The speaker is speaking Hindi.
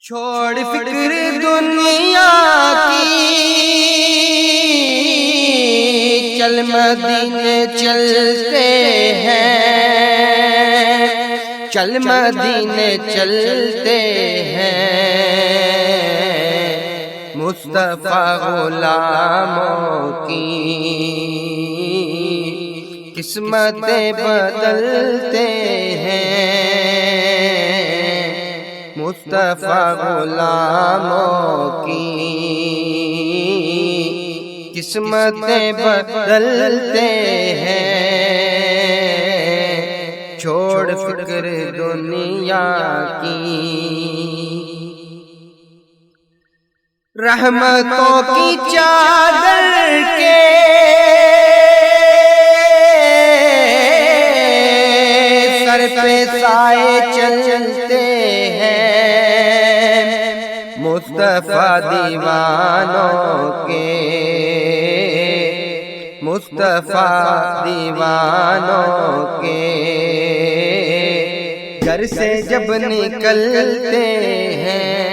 छोड़ फिक्र दुनिया की, चल मदीने चलते हैं, चल मदीने चलते हैं। मुस्तफा गुलामों की किस्मतें बदलते हैं, मुस्तफा गुलामों की किस्मतें बदलते हैं। छोड़ फिक्र दुनिया की, रहमतों की चादर के सर पे साए चलते हैं। मुस्तफा दीवानों के, मुस्तफा दीवानों के घर से जब निकलते हैं,